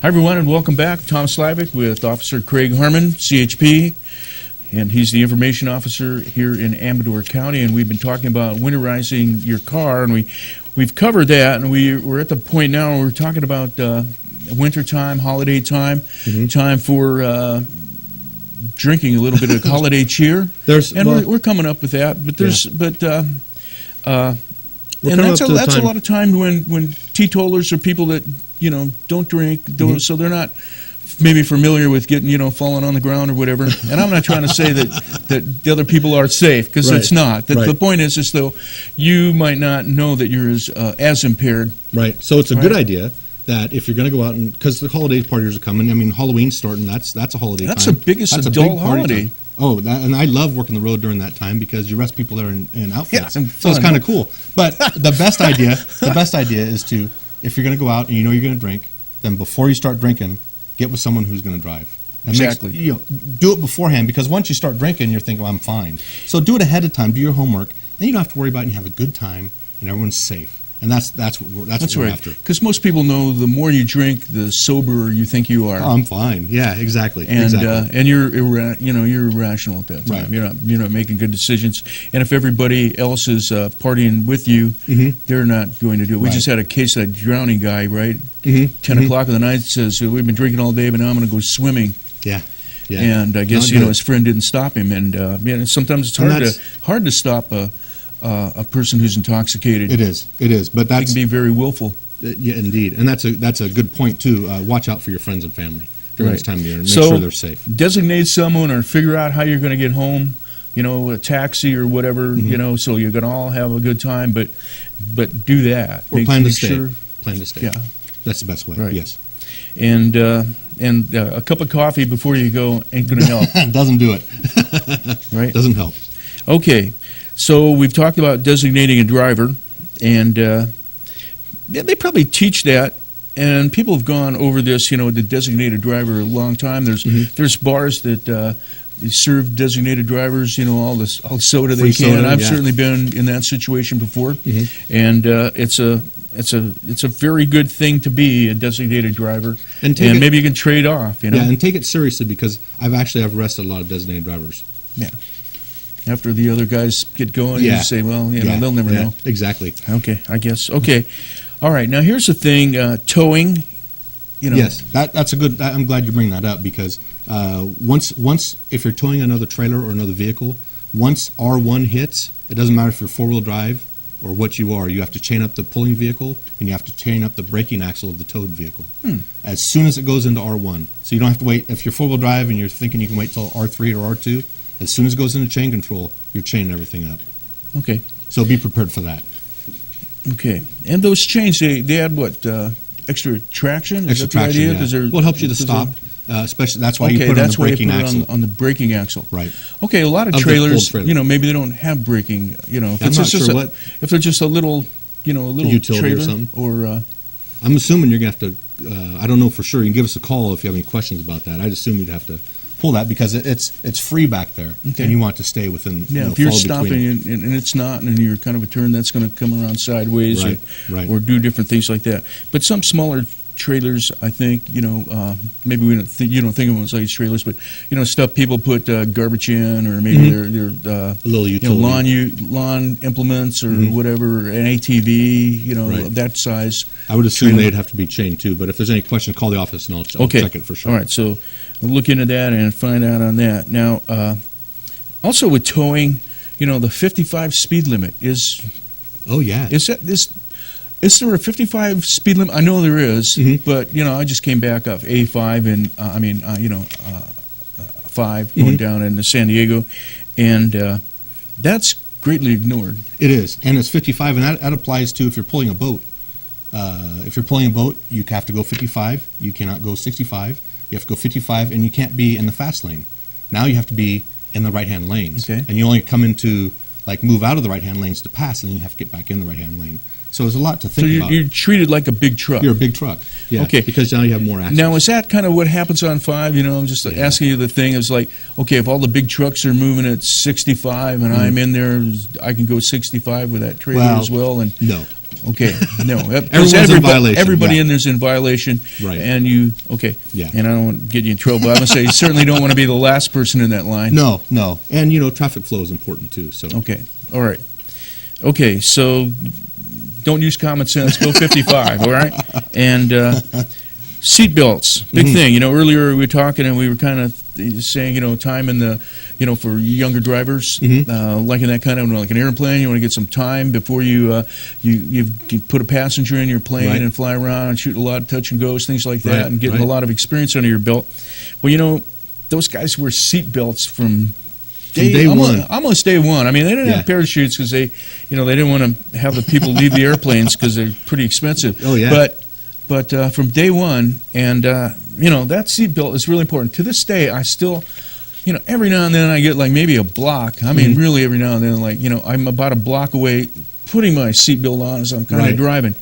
Hi, everyone, and welcome back. Tom Slivick with Officer Craig Harmon, CHP, and he's the information officer here in Amador County, and we've been talking about winterizing your car, and we've covered that, and we're at the point now where we're talking about winter time, holiday time, time for drinking a little bit of holiday cheer. We're coming up with that, but that's a lot of time when teetotalers are people that don't drink, so they're not maybe familiar with getting falling on the ground or whatever. And I'm not trying to say that the other people are safe, because it's not. The point is though you might not know that you're as impaired. Right. So it's a good idea that if you're going to go out, and because the holiday parties are coming, I mean Halloween's starting. That's a holiday. That's the biggest adult holiday. Oh, and I love working the road during that time because you arrest people there in outfits. Yeah, so it's kind of cool. But the best idea is to, if you're going to go out and you know you're going to drink, then before you start drinking, get with someone who's going to drive. Exactly. Do it beforehand, because once you start drinking, you're thinking, well, I'm fine. So do it ahead of time. Do your homework, and you don't have to worry about it. And you have a good time, and everyone's safe. And that's what we're after. Because most people know the more you drink, the soberer you think you are. Oh, I'm fine. Yeah, exactly. And you're irrational at that time. Right. You're not making good decisions. And if everybody else is partying with you, they're not going to do it. We just had a case of that drowning guy, right? 10 o'clock in the night, says, we've been drinking all day, but now I'm going to go swimming. Yeah. And I guess his friend didn't stop him. And sometimes it's hard to stop a person who's intoxicated. It is, but they can be very willful. Yeah, indeed, and that's a good point too. Watch out for your friends and family during this time of year, and make sure they're safe. Designate someone, or figure out how you're going to get home. A taxi or whatever. So you're going to all have a good time. But do that. Or plan to stay. Plan to stay. Yeah, that's the best way. Right. Yes. And a cup of coffee before you go ain't going to help. Doesn't do it. Right. Doesn't help. Okay. So we've talked about designating a driver, and they probably teach that, and people have gone over this, to designate a driver a long time. There's bars that serve designated drivers, all the soda they can. Soda, I've certainly been in that situation before, and it's a very good thing to be a designated driver, and maybe you can trade off. Yeah, and take it seriously, because I've arrested a lot of designated drivers. Yeah. After the other guys get going, you say, well, they'll never know. Exactly. Okay, I guess. Okay. All right. Now, here's the thing, towing, Yes, that's a good, I'm glad you bring that up, because once, if you're towing another trailer or another vehicle, once R1 hits, it doesn't matter if you're four-wheel drive or what you are, you have to chain up the pulling vehicle, and you have to chain up the braking axle of the towed vehicle as soon as it goes into R1. So you don't have to wait. If you're four-wheel drive and you're thinking you can wait till R3 or R2, as soon as it goes into chain control, you're chaining everything up. Okay. So be prepared for that. Okay. And those chains, they add what? Extra traction? Extra traction, yeah. Well, it helps you to stop. Especially, that's why you put it on the braking axle. On the braking axle. Right. Okay, a lot of trailers, maybe they don't have braking. If they're just a little, a little utility trailer or something. Or I'm assuming you're going to have to. I don't know for sure. You can give us a call if you have any questions about that. I'd assume you'd have to pull that, because it's free back there, and you want to stay within. Yeah, if you're stopping and it's not, and you're kind of a turn, that's going to come around sideways, or do different things like that. But some smaller trailers, I think, maybe you don't think of them as like trailers, but stuff people put garbage in, or maybe they're a little utility. Lawn implements or whatever, an ATV, that size. I would assume they'd have to be chained too, but if there's any question, call the office and I'll check it for sure. All right, so I'll look into that and find out on that. Now, also with towing, the 55 speed limit is. Oh yeah. Is there a 55 speed limit? I know there is, but I just came back off A5 and 5 going down into San Diego, and that's greatly ignored. It is, and it's 55, and that applies to if you're pulling a boat. If you're pulling a boat, you have to go 55. You cannot go 65. You have to go 55, and you can't be in the fast lane. Now you have to be in the right-hand lanes, and you only come into move out of the right-hand lanes to pass, and then you have to get back in the right-hand lane. So there's a lot to think about. So you're treated like a big truck. You're a big truck. Yeah. Okay. Because now you have more access. Now, is that kind of what happens on 5? I'm just asking you the thing. It's like, okay, if all the big trucks are moving at 65 and I'm in there, I can go 65 with that trailer as well? And no. okay, no. Everyone's in violation. Everybody in there's in violation, Right. and you, okay. Yeah. And I don't want to get you in trouble, but I'm going to say you certainly don't want to be the last person in that line. No. And, traffic flow is important, too. So Okay, all right. Okay, so don't use common sense, go 55, all right? And seat belts, big thing. Earlier we were talking and we were kind of saying, time in the, for younger drivers, like in that kind of, like an airplane, you want to get some time before you put a passenger in your plane Right. and fly around and shoot a lot of touch and goes, things like that, Right, and getting right. a lot of experience under your belt. Well, those guys wear seat belts from day one. Almost day one. I mean, they didn't have parachutes because they didn't want to have the people leave the airplanes because they're pretty expensive. Oh, yeah. But from day one, and that seat belt is really important. To this day, I still, every now and then I get like maybe a block. I mean, really every now and then, like I'm about a block away putting my seat belt on as I'm kind of Right. driving.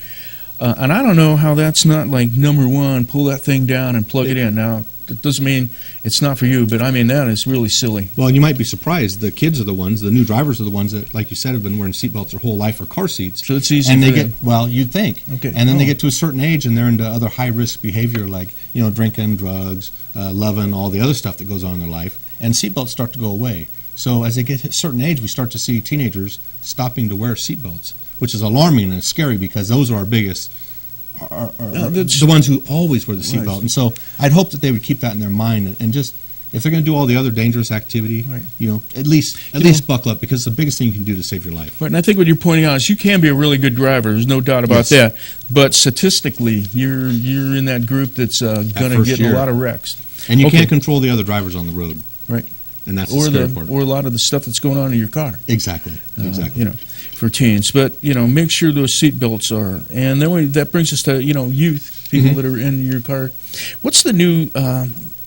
And I don't know how that's not like number one. Pull that thing down and plug it in. Now, it doesn't mean it's not for you, but I mean that is really silly. Well, and you might be surprised. The kids are the ones, the new drivers are the ones that, like you said, have been wearing seatbelts their whole life or car seats. So it's easy. And for they them. get, well, you'd think. Okay. And then they Oh. get to a certain age and they're into other high-risk behavior like, drinking, drugs, loving, all the other stuff that goes on in their life. And seatbelts start to go away. So as they get to a certain age, we start to see teenagers stopping to wear seatbelts, which is alarming and scary because those are our biggest, the ones who always wear the seatbelt. Right. And so I'd hope that they would keep that in their mind and just, if they're going to do all the other dangerous activity, Right. at least buckle up because it's the biggest thing you can do to save your life. Right, and I think what you're pointing out is you can be a really good driver. There's no doubt about Yes. that. But statistically, you're in that group that's going to first get in year. a lot of wrecks. And you Okay. can't control the other drivers on the road. Right. And that's Or the scary part. a lot of the stuff that's going on in your car. Exactly. For teens. But make sure those seat belts are. And then that brings us to youth people that are in your car. What's the new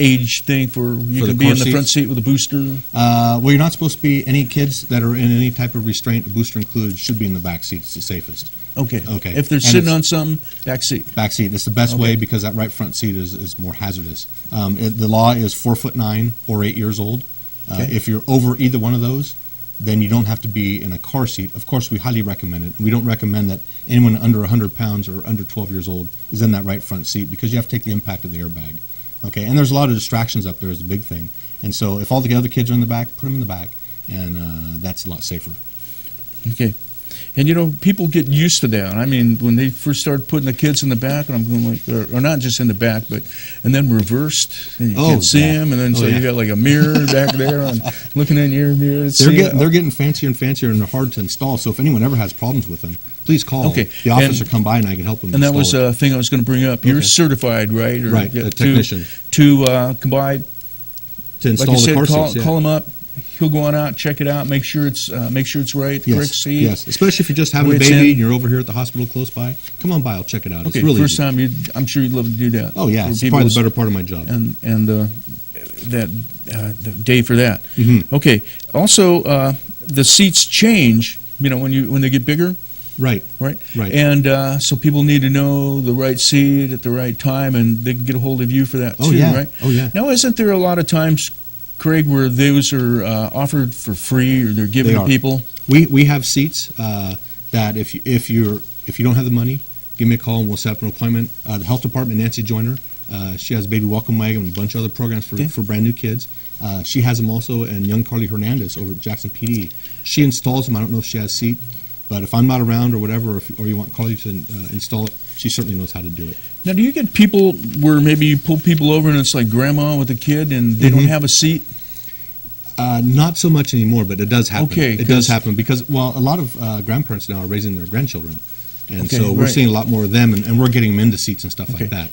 age thing for you For can the be car in the front seats? seat with a booster? Well, you're not supposed to be, any kids that are in any type of restraint, a booster included, should be in the back seat. It's the safest. Okay. Okay. If they're And sitting it's- on something, back seat. Back seat. It's the best Okay. way because that right front seat is more hazardous. The law is 4'9" or 8 years old. Okay. If you're over either one of those, then you don't have to be in a car seat. Of course, we highly recommend it. We don't recommend that anyone under 100 pounds or under 12 years old is in that right front seat because you have to take the impact of the airbag. Okay, and there's a lot of distractions up there is the big thing. And so if all the other kids are in the back, put them in the back, and that's a lot safer. Okay. And people get used to that. I mean, when they first started putting the kids in the back, and I'm going like, or not just in the back, but and then reversed, and you can't see them, and then so you got like a mirror back there, and looking in your mirror. They're getting fancier and fancier, and they're hard to install. So if anyone ever has problems with them, please call. Okay. The officer come by, and I can help them. And that was install it. a thing I was going to bring up. You're Okay. certified, right? Or, Right, a technician to come by. to install Like you said, the car seats. call him up. He'll go on out, check it out, make sure it's right, correct Yes, seat. yes. Especially if you're just having a Weights baby in. and you're over here at the hospital close by. Come on by, I'll check it out. Okay, It's really first easy. time I'm sure you'd love to do that. Oh yeah, For it's people probably the better part of my job. and the day for that. Mhm. Okay. Also, the seats change. When they get bigger, Right, right? right. And so people need to know the right seat at the right time, and they can get a hold of you for that Oh too, yeah, right? oh yeah. Now, isn't there a lot of times, Craig, where those are offered for free, or they're given They to are. people? We have seats that if you don't have the money, give me a call and we'll set up an appointment. The health department, Nancy Joyner, she has Baby Welcome Wagon and a bunch of other programs for brand new kids. She has them also, and young Carly Hernandez over at Jackson PD. She installs them. I don't know if she has a seat, but if I'm not around or whatever, or you want Carly to install it, she certainly knows how to do it. Now, do you get people where maybe you pull people over and it's like grandma with a kid and they don't have a seat? Not so much anymore, but it does happen. Okay, it does happen because, a lot of grandparents now are raising their grandchildren. And Okay, so we're right. seeing a lot more of them, and we're getting them into seats and stuff Okay. like that.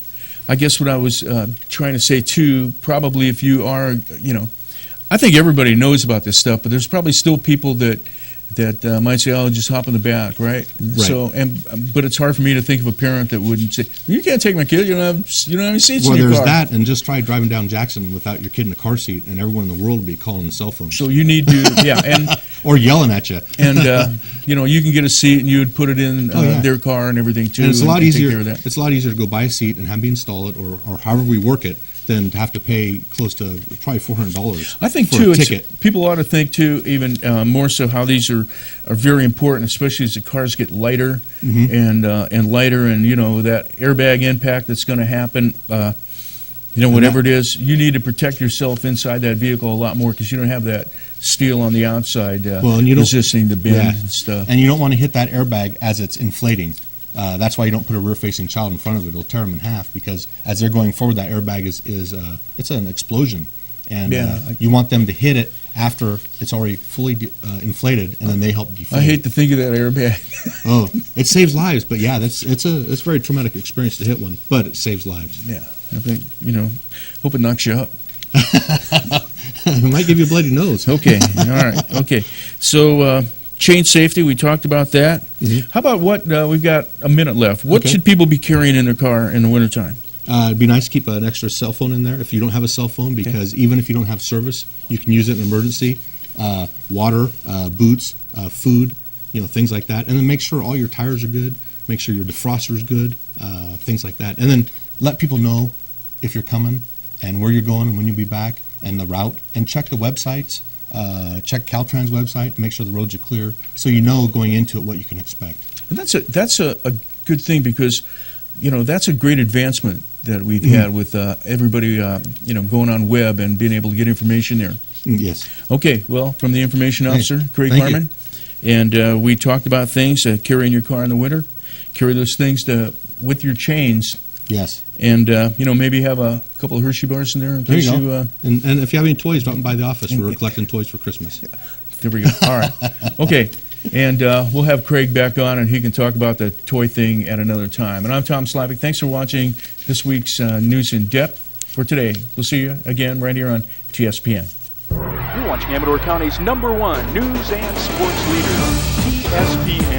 I guess what I was trying to say too, probably if you are, I think everybody knows about this stuff, but there's probably still people that might say, "Oh, just hop in the back," right? So, but it's hard for me to think of a parent that wouldn't say, "You can't take my kid. You don't have any seats Well, in your there's car." that, and just try driving down Jackson without your kid in a car seat, and everyone in the world will be calling the cell phone So you need to, or yelling at you. and you can get a seat and you would put it in their car and everything too. And it's a lot take easier. care of that. It's a lot easier to go buy a seat and have me install it, or however we work it, than to have to pay close to probably $400. I think for too, a ticket. people ought to think too, even more so, how these are very important, especially as the cars get lighter and lighter, and that airbag impact that's going to happen. Whatever it is, you need to protect yourself inside that vehicle a lot more because you don't have that steel on the outside resisting the bend and stuff. And you don't want to hit that airbag as it's inflating. That's why you don't put a rear-facing child in front of it. It'll tear them in half because as they're going forward, that airbag is it's an explosion, and you want them to hit it after it's already fully inflated, and then they help deflate. I hate to think of that airbag. Oh, it saves lives, but yeah, it's a very traumatic experience to hit one, but it saves lives. Yeah, I think hope it knocks you up. It might give you a bloody nose. Okay, all right, okay. So chain safety, we talked about that. How about what we've got a minute left? What should people be carrying in their car in the wintertime? It'd be nice to keep an extra cell phone in there if you don't have a cell phone, because even if you don't have service, you can use it in an emergency. Water, boots, food, things like that. And then make sure all your tires are good. Make sure your defroster is good, things like that. And then let people know if you're coming and where you're going and when you'll be back and the route. And check the websites. Check Caltrans website. Make sure the roads are clear, so you know going into it what you can expect. And that's a good thing, because that's a great advancement that we've had with everybody going on web and being able to get information there. Yes. Okay. Well, from the information officer, Craig Harmon, and we talked about things carrying your car in the winter. Carry those things with your chains. Yes. And maybe have a couple of Hershey bars in there in case you. And if you have any toys, drop by the office. We're collecting toys for Christmas. There we go. All right. Okay. And we'll have Craig back on, and he can talk about the toy thing at another time. And I'm Tom Slivick. Thanks for watching this week's News in Depth for today. We'll see you again right here on TSPN. You're watching Amador County's #1 news and sports leader, TSPN.